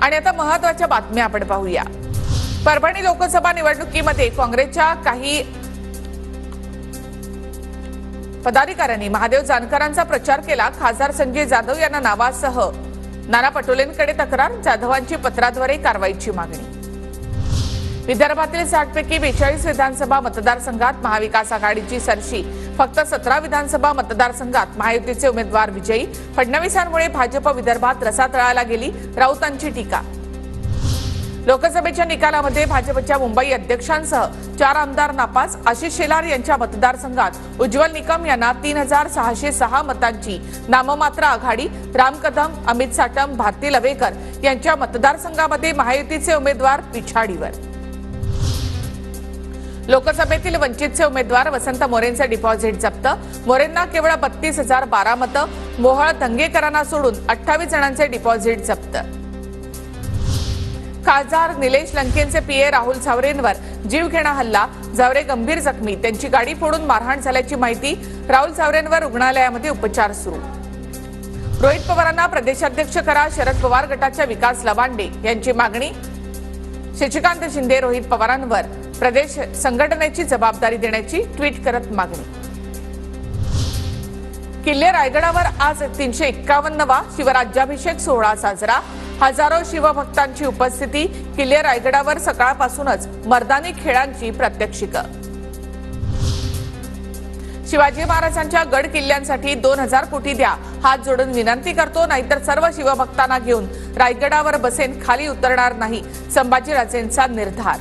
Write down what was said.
आणि आता महत्त्वाच्या बातम्या आपण पाहूया। परभणी लोकसभा निवडणुकीमध्ये काँग्रेसच्या काही पदाधिकाऱ्यांनी महादेव जानकरांचा प्रचार केला। खासदार संजय जाधव यांना नावासह नाना पटोलेंकडे तक्रार, जाधवांची पत्राद्वारे कारवाईची मागणी। विदर्भातील 60 पैकी 42 विधानसभा मतदारसंघात महाविकास आघाडीची सरशी, फक्त 17 विधानसभा मतदारसंघात महायुतीचे उमेदवार विजयी। फडणवीसांमुळे भाजप विदर्भात रसातळाला गेली, राऊतांची टीका। लोकसभेच्या निकालामध्ये भाजपच्या मुंबई अध्यक्षांसह 4 आमदार नापास। आशिष शेलार यांच्या मतदारसंघात उज्ज्वल निकम यांना 3606 मतांची नाममात्र आघाडी। राम कदम, अमित साटम, भारती लवेकर यांच्या मतदारसंघामध्ये महायुतीचे उमेदवार पिछाडीवर। लोकसभेतील वंचितचे उमेदवार वसंत मोरेंचे डिपॉझिट जप्त। मोरेंना केवळ 32,012 मतं। मोहोळ दंगेकरांना सोडून 28 जणांचे डिपॉझिट जप्त। खासदार निलेश लंकेंचे पीए राहुल झावरेंवर जीवघेणा हल्ला, झावरे गंभीर जखमी। त्यांची गाडी फोडून मारहाण झाल्याची माहिती। राहुल झावरेंवर रुग्णालयामध्ये उपचार सुरू। रोहित पवारांना प्रदेशाध्यक्ष करा, शरद पवार गटाच्या विकास लवांडे यांची मागणी। शशिकांत शिंदे रोहित पवारांवर प्रदेश संघटनेची जबाबदारी देण्याची ट्विट करत मागणी। किल्ले रायगडावर आज 351वा शिवराज्याभिषेक सोहळा साजरा। हजारो शिवभक्तांची उपस्थिती। किल्ले रायगडावर सकाळपासूनच मर्दानी खेळांची प्रात्यक्षिकं। शिवाजी महाराजांच्या गड किल्ल्यांसाठी 2000 कोटी द्या, हात जोडून विनंती करतो, नाहीतर सर्व शिवभक्तांना घेऊन रायगडावर बसेन, खाली उतरणार नाही, संभाजीराजेंचा निर्धार।